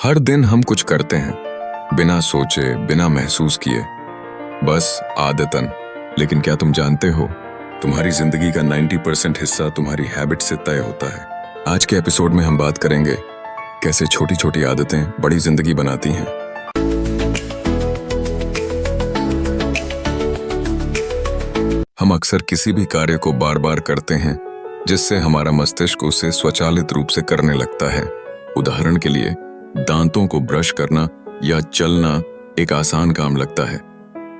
हर दिन हम कुछ करते हैं, बिना सोचे, बिना महसूस किए, बस आदतन। लेकिन क्या तुम जानते हो, तुम्हारी जिंदगी का 90% हिस्सा तुम्हारी हैबिट से तय होता है। आज के एपिसोड में हम बात करेंगे कैसे छोटी छोटी आदतें बड़ी जिंदगी बनाती हैं। हम अक्सर किसी भी कार्य को बार बार करते हैं जिससे हमारा मस्तिष्क उसे स्वचालित रूप से करने लगता है। उदाहरण के लिए, दांतों को ब्रश करना या चलना एक आसान काम लगता है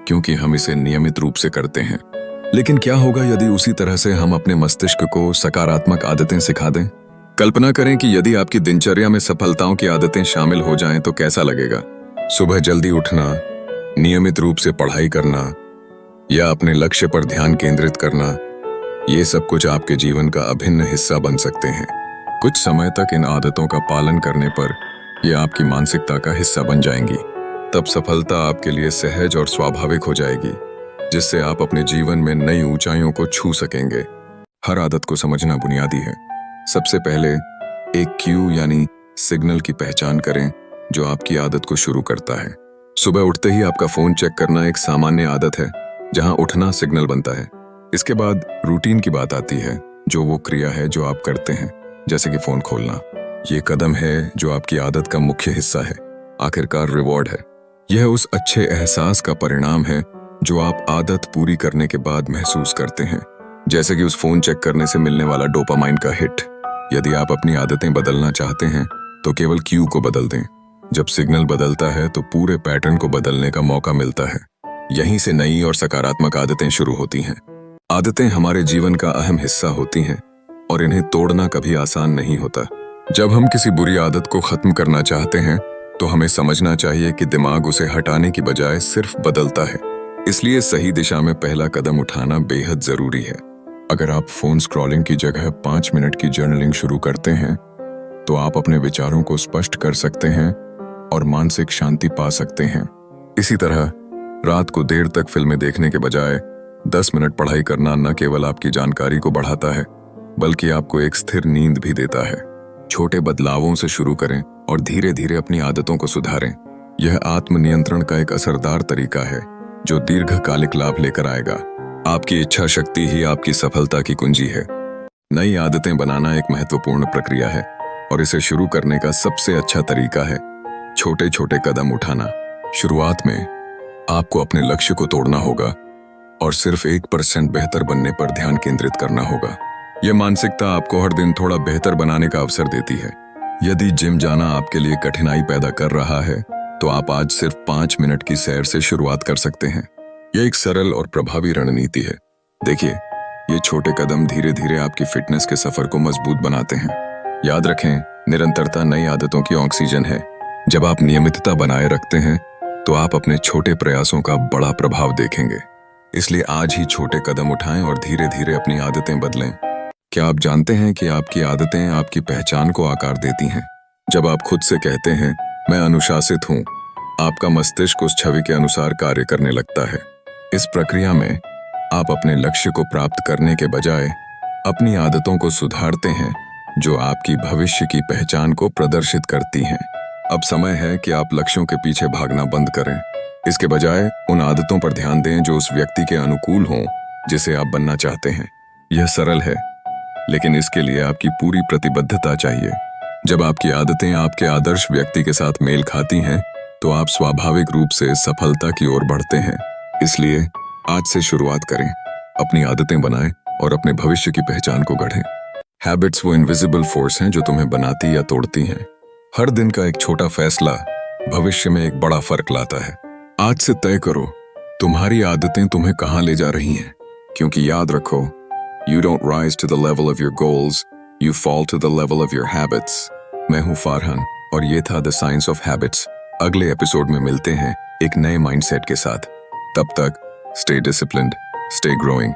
क्योंकि हम इसे नियमित रूप से करते हैं। लेकिन क्या होगा यदि उसी तरह से हम अपने मस्तिष्क को सकारात्मक आदतें सिखा दें? कल्पना करें कि यदि आपकी दिनचर्या में सफलताओं की आदतें शामिल हो जाएं तो कैसा लगेगा। सुबह जल्दी उठना, नियमित रूप से पढ़ाई करना या अपने लक्ष्य पर ध्यान केंद्रित करना, ये सब कुछ आपके जीवन का अभिन्न हिस्सा बन सकते हैं। कुछ समय तक इन आदतों का पालन करने पर ये आपकी मानसिकता का हिस्सा बन जाएंगी। तब सफलता आपके लिए सहज और स्वाभाविक हो जाएगी, जिससे आप अपने जीवन में नई ऊंचाइयों को छू सकेंगे। हर आदत को समझना बुनियादी है। सबसे पहले एक क्यू यानी सिग्नल की पहचान करें जो आपकी आदत को शुरू करता है। सुबह उठते ही आपका फोन चेक करना एक सामान्य आदत है, जहां उठना सिग्नल बनता है। इसके बाद रूटीन की बात आती है, जो वो क्रिया है जो आप करते हैं, जैसे कि फोन खोलना। ये कदम है जो आपकी आदत का मुख्य हिस्सा है। आखिरकार रिवॉर्ड है। यह उस अच्छे एहसास का परिणाम है जो आप आदत पूरी करने के बाद महसूस करते हैं, जैसे कि उस फोन चेक करने से मिलने वाला डोपामाइन का हिट। यदि आप अपनी आदतें बदलना चाहते हैं तो केवल क्यू को बदल दें। जब सिग्नल बदलता है तो पूरे पैटर्न को बदलने का मौका मिलता है। यहीं से नई और सकारात्मक आदतें शुरू होती हैं। आदतें हमारे जीवन का अहम हिस्सा होती हैं और इन्हें तोड़ना कभी आसान नहीं होता। जब हम किसी बुरी आदत को खत्म करना चाहते हैं तो हमें समझना चाहिए कि दिमाग उसे हटाने की बजाय सिर्फ बदलता है। इसलिए सही दिशा में पहला कदम उठाना बेहद जरूरी है। अगर आप फोन स्क्रॉलिंग की जगह 5 मिनट की जर्नलिंग शुरू करते हैं तो आप अपने विचारों को स्पष्ट कर सकते हैं और मानसिक शांति पा सकते हैं। इसी तरह रात को देर तक फिल्में देखने के बजाय 10 मिनट पढ़ाई करना न केवल आपकी जानकारी को बढ़ाता है, बल्कि आपको एक स्थिर नींद भी देता है। छोटे बदलावों से शुरू करें और धीरे धीरे अपनी आदतों को सुधारें। यह आत्मनियंत्रण का एक असरदार तरीका है जो दीर्घकालिक लाभ लेकर आएगा। आपकी इच्छा शक्ति ही आपकी सफलता की कुंजी है। नई आदतें बनाना एक महत्वपूर्ण प्रक्रिया है और इसे शुरू करने का सबसे अच्छा तरीका है छोटे छोटे कदम उठाना। शुरुआत में आपको अपने लक्ष्य को तोड़ना होगा और सिर्फ 1% बेहतर बनने पर ध्यान केंद्रित करना होगा। यह मानसिकता आपको हर दिन थोड़ा बेहतर बनाने का अवसर देती है। यदि जिम जाना आपके लिए कठिनाई पैदा कर रहा है तो आप आज सिर्फ 5 मिनट की सैर से शुरुआत कर सकते हैं। यह एक सरल और प्रभावी रणनीति है। देखिए, ये छोटे कदम धीरे धीरे आपकी फिटनेस के सफर को मजबूत बनाते हैं। याद रखें, निरंतरता नई आदतों की ऑक्सीजन है। जब आप नियमितता बनाए रखते हैं तो आप अपने छोटे प्रयासों का बड़ा प्रभाव देखेंगे। इसलिए आज ही छोटे कदम उठाएं और धीरे धीरे अपनी आदतें बदलें। क्या आप जानते हैं कि आपकी आदतें आपकी पहचान को आकार देती हैं? जब आप खुद से कहते हैं, मैं अनुशासित हूं, आपका मस्तिष्क उस छवि के अनुसार कार्य करने लगता है। इस प्रक्रिया में आप अपने लक्ष्य को प्राप्त करने के बजाय अपनी आदतों को सुधारते हैं, जो आपकी भविष्य की पहचान को प्रदर्शित करती हैं। अब समय है कि आप लक्ष्यों के पीछे भागना बंद करें। इसके बजाय उन आदतों पर ध्यान दें जो उस व्यक्ति के अनुकूल हों जिसे आप बनना चाहते हैं। यह सरल है, लेकिन इसके लिए आपकी पूरी प्रतिबद्धता चाहिए। जब आपकी आदतें आपके आदर्श व्यक्ति के साथ मेल खाती हैं तो आप स्वाभाविक रूप से सफलता की ओर बढ़ते हैं। इसलिए आज से शुरुआत करें, अपनी आदतें बनाएं और अपने भविष्य की पहचान को गढ़ें। हैबिट्स वो इनविजिबल फोर्स हैं जो तुम्हें बनाती या तोड़ती हैं। हर दिन का एक छोटा फैसला भविष्य में एक बड़ा फर्क लाता है। आज से तय करो तुम्हारी आदतें तुम्हें कहां ले जा रही हैं, क्योंकि याद रखो, You don't rise to the level of your goals, you fall to the level of your habits. मैं हूं फारहान और ये था The Science of Habits। अगले एपिसोड में मिलते हैं एक नए माइंडसेट के साथ। तब तक stay disciplined, stay growing।